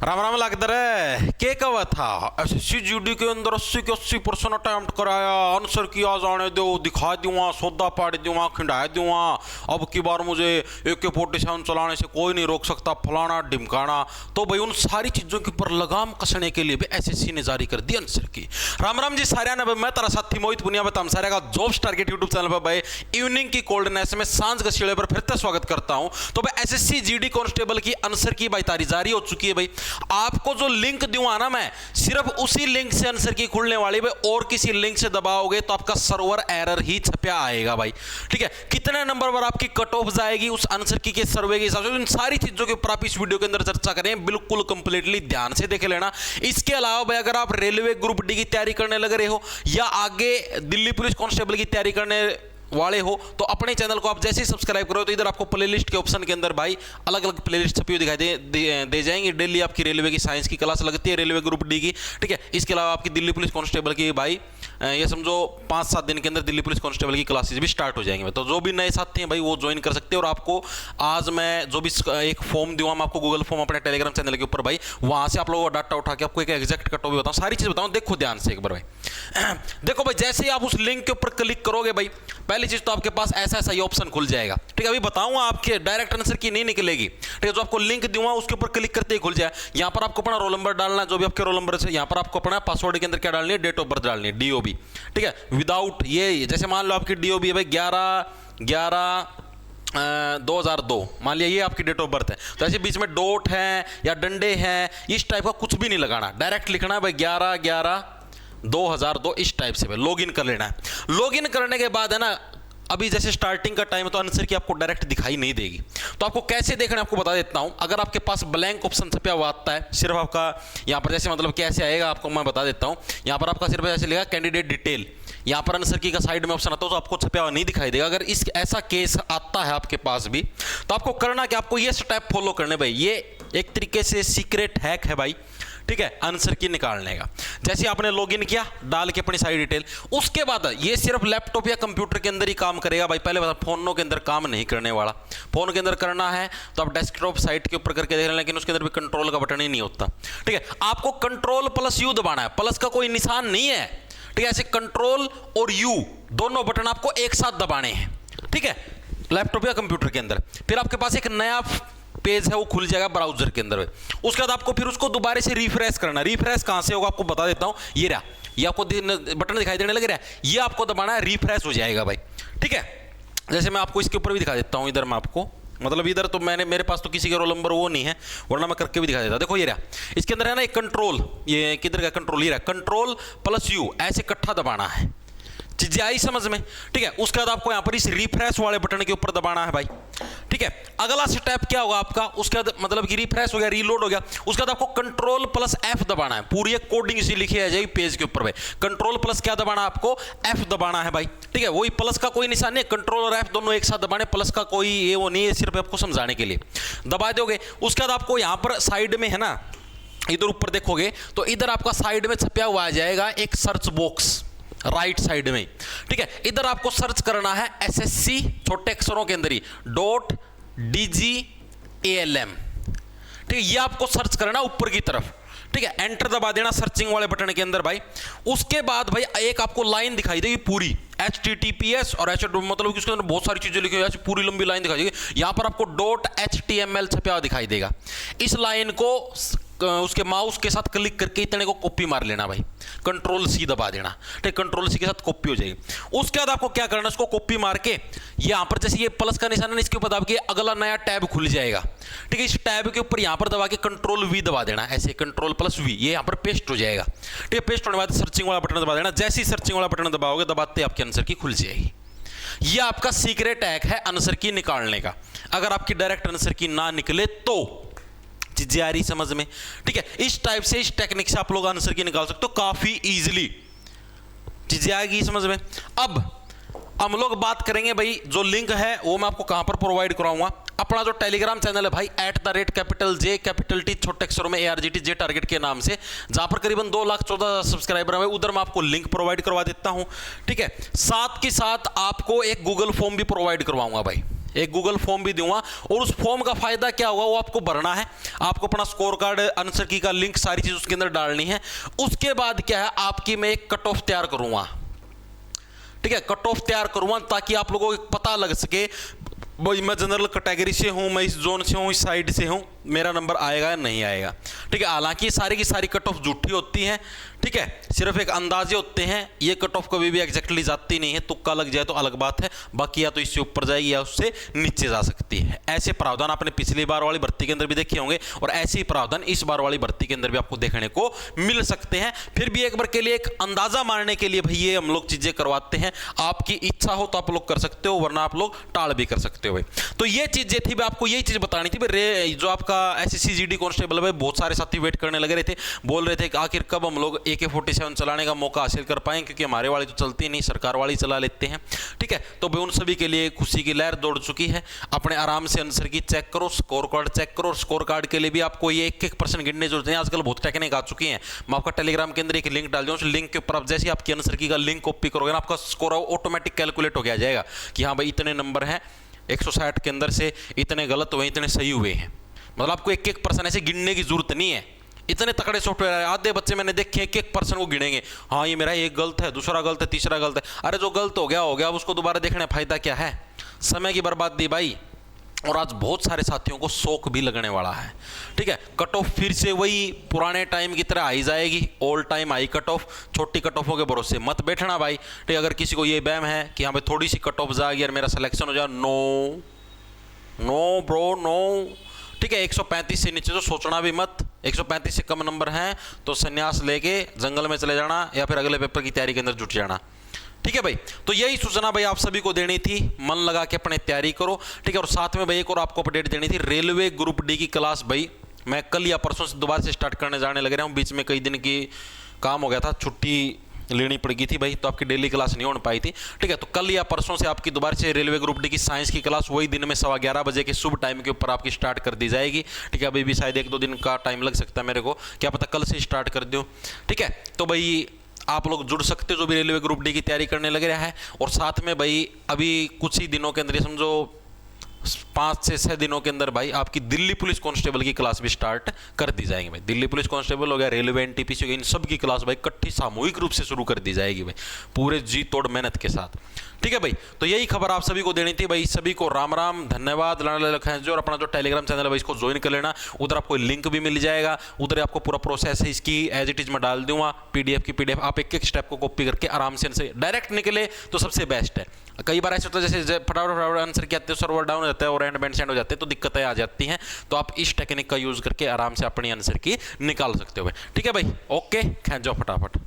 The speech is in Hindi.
राम राम लगता है के कवा था एसएससी जीडी के अंदर 80 के 80% अटेम्प्ट कराया, आंसर किया जाने दो, दिखा दूंगा, सौदा पाड़ दूंगा, खिंडा दूंगा, अब की बार मुझे AK-47 चलाने से कोई नहीं रोक सकता, फलाना ढिमकाना। तो भाई उन सारी चीज़ों के ऊपर लगाम कसने के लिए भी एसएससी ने जारी कर दी आंसर की। राम राम जी सारे ने, मैं तारा साथी मोहित पुनिया बताऊँ सारे का जॉब्स टारगेट यूट्यूब चैनल पर भाई इवनिंग की कोल्डनेस में सांझ के शिले पर फिर से स्वागत करता हूँ। तो भाई एसएससी जीडी कांस्टेबल की आंसर की भाई तारीख जारी हो चुकी है। भाई आपको जो लिंक दूंगा ना मैं, सिर्फ उसी लिंक से आंसर की खुलने वाली भाई, और किसी लिंक से दबाओगे तो आपका सर्वर एरर ही छपया आएगा भाई। ठीक है, कितने नंबर पर आपकी कट ऑफ जाएगी उस आंसर की के सर्वे के हिसाब से, इन सारी चीजों के ऊपर आप इस वीडियो के अंदर चर्चा करें, बिल्कुल कंप्लीटली ध्यान से देख लेना। इसके अलावा भाई अगर आप रेलवे ग्रुप डी की तैयारी करने लग रहे हो या आगे दिल्ली पुलिस कांस्टेबल की तैयारी करने वाले हो तो अपने चैनल को आप जैसे ही सब्सक्राइब करो तो इधर आपको प्लेलिस्ट के ऑप्शन के अंदर भाई अलग अलग प्लेलिस्ट छपी हुई दिखाई दे जाएंगी। डेली आपकी रेलवे की साइंस की क्लास लगती है, रेलवे ग्रुप डी की। ठीक है, इसके अलावा आपकी दिल्ली पुलिस कांस्टेबल की भाई ये समझो 5-7 दिन के अंदर दिल्ली पुलिस कांस्टेबल की क्लासेस भी स्टार्ट हो जाएंगे। तो जो भी नए साथी हैं भाई वो ज्वाइन कर सकते हैं। और आपको आज मैं जो भी एक फॉर्म दूंगा, मैं आपको गूगल फॉर्म अपने टेलीग्राम चैनल के ऊपर भाई वहां से आप लोगों का डाटा उठा के आपको एक एग्जैक्ट कट ऑफ बताऊं, सारी चीज बताऊं। देखो ध्यान से एक बार भाई देखो भाई, जैसे ही आप उस लिंक के ऊपर क्लिक करोगे भाई, पहली चीज तो आपके पास ऐसा ऐसा ये ऑप्शन खुल जाएगा। ठीक है, अभी बताऊंगा, आपके डायरेक्ट आंसर की नहीं निकलेगी। ठीक है, जो आपको लिंक दूंगा उसके ऊपर क्लिक करते ही खुल जाए। यहां पर आपको अपना रोल नंबर डालना है, जो भी आपके रोल नंबर है। यहां पर आपको अपना पासवर्ड के अंदर क्या डालनी है, डेट ऑफ बर्थ डालनी है, DOB। ठीक है, विदाउट ये जैसे मान लो आपकी DOB है भाई 11/11/2002, मान लिया ये आपकी डेट ऑफ बर्थ है। तो ऐसे बीच में डॉट है या डंडे हैं, इस टाइप का कुछ भी नहीं लगाना, डायरेक्ट लिखना है भाई 11/11/2002 इस टाइप से भाई लॉगिन कर लेना है। लॉगिन करने के बाद है ना, अभी जैसे स्टार्टिंग का टाइम है तो आंसर की आपको डायरेक्ट दिखाई नहीं देगी। तो आपको कैसे देखना है आपको बता देता हूं। अगर आपके पास ब्लैंक ऑप्शन छपया हुआ आता है, सिर्फ आपका यहां पर जैसे मतलब कैसे आएगा आपको मैं बता देता हूं। यहां पर आपका सिर्फ ऐसे लिखा कैंडिडेट डिटेल, यहां पर आंसर की का साइड में ऑप्शन आता है तो आपको छपया हुआ नहीं दिखाई देगा। अगर इस ऐसा केस आता है आपके पास भी तो आपको करना कि आपको ये स्टेप फॉलो करने भाई, ये एक तरीके से सीक्रेट हैक है भाई। ठीक है, आंसर की निकालने का। जैसे आपने लॉगिन किया डाल के अपनी सारी डिटेल, उसके बाद ये सिर्फ लैपटॉप या कंप्यूटर के अंदर ही काम करेगा भाई। पहले बता, फोनों के अंदर काम नहीं करने वाला। फोन के अंदर करना है तो आप डेस्कटॉप साइट के ऊपर करके देख लें, लेकिन उसके अंदर भी कंट्रोल का बटन ही नहीं होता। ठीक है, आपको Ctrl+U दबाना है, प्लस का कोई निशान नहीं है। ठीक है, ऐसे कंट्रोल और U दोनों बटन आपको एक साथ दबाने हैं। ठीक है, लैपटॉप या कंप्यूटर के अंदर। फिर आपके पास एक नया पेज है वो खुल जाएगा ब्राउजर के अंदर। उसके बाद आपको फिर उसको दोबारा से रिफ्रेश करना। रिफ्रेश कहां से होगा आपको बता देता हूं, ये रहा, ये आपको बटन दिखाई देने लग रहा है, ये आपको दबाना है, रिफ्रेश हो जाएगा भाई। ठीक है, जैसे मैं आपको इसके ऊपर भी दिखा देता हूं, इधर मैं आपको मतलब इधर तो मेरे पास तो किसी का रोल नंबर वो नहीं है, वरना मैं करके भी दिखा देता। देखो ये रहा, इसके अंदर है ना एक कंट्रोल, ये किधर का कंट्रोल, ये रहा Ctrl+U ऐसे इकट्ठा दबाना है। चीजें आई समझ में। ठीक है, उसके बाद आपको यहां पर इस रिफ्रेश वाले बटन के ऊपर दबाना है भाई। ठीक है, अगला स्टेप क्या होगा आपका, उसके बाद मतलब कि रिफ्रेश हो गया, रीलोड हो गया, उसके बाद आपको Ctrl+F दबाना है। पूरी एक कोडिंग इसी लिखी आ जाएगी पेज के ऊपर भाई। Ctrl+ क्या दबाना है आपको, F दबाना है भाई। ठीक है, वही प्लस का कोई निशान नहीं, Ctrl और F दोनों एक साथ दबाने, प्लस का कोई ये वो नहीं है, सिर्फ आपको समझाने के लिए दबा दोगे। उसके बाद आपको यहां पर साइड में है ना, इधर ऊपर देखोगे तो इधर आपका साइड में छपया हुआ आ जाएगा एक सर्च बॉक्स राइट साइड में। ठीक है, इधर आपको सर्च करना है SSC छोटे अक्षरों के अंदर ही .DGALM। ठीक है, ये आपको सर्च करना ऊपर की तरफ। ठीक है, एंटर दबा देना सर्चिंग वाले बटन के अंदर भाई। उसके बाद भाई एक आपको लाइन दिखाई देगी पूरी HTTPS और मतलब कि उसके अंदर बहुत सारी चीजें लिखी हुई है, पूरी लंबी लाइन दिखाई देगी। यहां पर आपको .HTML छपया हुआ दिखाई देगा। इस लाइन को उसके माउस के साथ क्लिक करके इतने को कॉपी मार लेना भाई, Ctrl+C दबा देना। ठीक, Ctrl+C के साथ कॉपी हो जाएगी। उसके बाद आपको क्या करना है, उसको कॉपी मार के यहां पर जैसे ये प्लस का निशान है इसके ऊपर दबा के अगला नया टैब खुल जाएगा। ठीक है, इस टैब के ऊपर यहां पर दबा के Ctrl+V दबा देना, ऐसे Ctrl+V, ये यहां पर पेस्ट हो जाएगा। ठीक है, पेस्ट होने के बाद सर्चिंग वाला बटन दबा देना। जैसे ही सर्चिंग वाला बटन दबाओगे दबाते आपके आंसर की खुल जाएगी। ये आपका सीक्रेट हैक है आंसर की निकालने का। अगर आपकी डायरेक्ट आंसर की ना निकले तो चीजें आ रही समझ में। ठीक है, इस टाइप से, इस टेक्निक से आप लोग आंसर की निकाल सकते हो काफी इजीली, चीजें आएगी समझ में। अब हम लोग बात करेंगे भाई, जो लिंक है वो मैं आपको कहां पर प्रोवाइड कराऊंगा। अपना जो टेलीग्राम चैनल है भाई @J छोटे अक्षरों में ARGT टारगेट के नाम से, जहां पर करीबन 2,14,000 सब्सक्राइबर है, उधर मैं आपको लिंक प्रोवाइड करवा देता हूं। ठीक है, साथ के साथ आपको एक गूगल फॉर्म भी प्रोवाइड करवाऊंगा भाई। एक गूगल फॉर्म भी दूंगा, और उस फॉर्म का फायदा क्या होगा वो आपको भरना है। आपको अपना स्कोर कार्ड, आंसर की का लिंक, सारी चीज उसके अंदर डालनी है। उसके बाद क्या है, आपकी मैं एक कट ऑफ तैयार करूंगा, ठीक है, कट ऑफ तैयार करूंगा ताकि आप लोगों को पता लग सके भाई मैं जनरल कैटेगरी से हूं, मैं इस जोन से हूं, इस साइड से हूं, मेरा नंबर आएगा या नहीं आएगा। ठीक है, हालांकि सारी की सारी कट ऑफ झूठी होती हैं, ठीक है, सिर्फ एक अंदाजे होते हैं। ये कट ऑफ कभी भी एग्जैक्टली जाती नहीं है, तुक्का लग जाए तो अलग बात है, बाकी या तो इससे ऊपर जाएगी या उससे नीचे जा सकती है। ऐसे प्रावधान आपने पिछली बार वाली भर्ती के अंदर भी देखे होंगे, और ऐसे ही प्रावधान इस बार वाली भर्ती के अंदर भी आपको देखने को मिल सकते हैं। फिर भी एक बार के लिए एक अंदाजा मारने के लिए भाई ये हम लोग चीजें करवाते हैं। आपकी इच्छा हो तो आप लोग कर सकते हो, वरना आप लोग टाल भी कर सकते हो भाई। तो ये चीजें थी, आपको यही चीज बतानी थी भाई। जो आपका एसएससी जीडी कांस्टेबल है, बहुत सारे साथी वेट करने लगे रहे थे, बोल रहे थे कि आखिर कब हम लोग AK-47 चलाने का मौका हासिल कर पाएंगे, क्योंकि हमारे वाली तो चलती नहीं, सरकार वाली चला लेते हैं। ठीक है, तो भाई उन सभी के लिए खुशी की लहर दौड़ चुकी है। अपने आराम से आंसर की चेक करो, स्कोर कार्ड चेक करो। स्कोर कार्ड के लिए भी आपको ये 1-1% गिनने जरूरत है। आजकल बहुत टेक्निक आ चुकी है। मैं आपका टेलीग्राम के अंदर एक लिंक डाल दूं, उस लिंक के ऊपर आप जैसे आपकी आंसर की का लिंक कॉपी करोगे ना, आपका स्कोर ऑटोमेटिक कैलकुलेट हो जाएगा कि हाँ भाई इतने नंबर हैं, 160 के अंदर से इतने गलत हुए, इतने सही हुए हैं। मतलब आपको 1-1% ऐसे गिनने की जरूरत नहीं है। इतने तकड़े सॉफ्टवेयर है, आधे बच्चे मैंने देखे 1-1% को गिनेंगे, हाँ ये मेरा एक गलत है, दूसरा गलत है, तीसरा गलत है। अरे जो गलत हो गया अब उसको दोबारा देखने फायदा क्या है, समय की बर्बादी भाई। और आज बहुत सारे साथियों को शौक भी लगने वाला है। ठीक है, कट ऑफ फिर से वही पुराने टाइम की तरह आई जाएगी, all time high cut off. छोटी कट ऑफों के भरोसे मत बैठना भाई। ठीक, अगर किसी को ये बैम है कि हाँ भाई थोड़ी सी कट ऑफ जाएगी और मेरा सिलेक्शन हो जाए, नो नो ब्रो नो। ठीक है, 135 से नीचे तो सोचना भी मत। 135 से कम नंबर हैं तो संन्यास लेके जंगल में चले जाना, या फिर अगले पेपर की तैयारी के अंदर जुट जाना। ठीक है भाई, तो यही सूचना भाई आप सभी को देनी थी। मन लगा के अपने तैयारी करो। ठीक है, और साथ में भाई एक और आपको अपडेट देनी थी, रेलवे ग्रुप डी की क्लास भाई मैं कल या परसों से दोबारा से स्टार्ट करने जाने लग रहा हूँ। बीच में कई दिन की काम हो गया था, छुट्टी लेनी पड़ गई थी भाई, तो आपकी डेली क्लास नहीं हो पाई थी। ठीक है, तो कल या परसों से आपकी दोबारा से रेलवे ग्रुप डी की साइंस की क्लास वही दिन में 11:15 बजे के शुभ टाइम के ऊपर आपकी स्टार्ट कर दी जाएगी। ठीक है, अभी भी शायद 1-2 दिन का टाइम लग सकता है मेरे को, क्या पता कल से स्टार्ट कर दूँ। ठीक है, तो भाई आप लोग जुड़ सकते हो जो भी रेलवे ग्रुप डी की तैयारी करने लग रहा है। और साथ में भाई अभी कुछ ही दिनों के अंदर, समझो 5 से 6 दिनों के अंदर भाई आपकी दिल्ली पुलिस कांस्टेबल की क्लास भी स्टार्ट कर दी जाएगी भाई। दिल्ली पुलिस कांस्टेबल हो गया, रेलवे NTPC हो गया, इन सब की क्लास भाई इकट्ठी सामूहिक रूप से शुरू कर दी जाएगी भाई, पूरे जी तोड़ मेहनत के साथ। ठीक है भाई, तो यही खबर आप सभी को देनी थी भाई। सभी को राम राम, धन्यवाद। और अपना जो टेलीग्राम चैनल है भाई इसको ज्वाइन कर लेना, उधर आपको लिंक भी मिल जाएगा, उधर आपको पूरा प्रोसेस है इसकी एज इट इज मैं डाल दूंगा, PDF की PDF आप एक स्टेप को कॉपी करके आराम से डायरेक्ट निकले तो सबसे बेस्ट है। कई बार ऐसे होता है जैसे फटाफट आंसर किया तो सर्वर डाउन हो जाता है और एंड बैंड सेंड हो जाते हैं, तो दिक्कतें आ जाती हैं। तो आप इस टेक्निक का यूज करके आराम से अपनी आंसर की निकाल सकते हो भाई। ठीक है भाई, ओके, खींच जाओ फटाफट।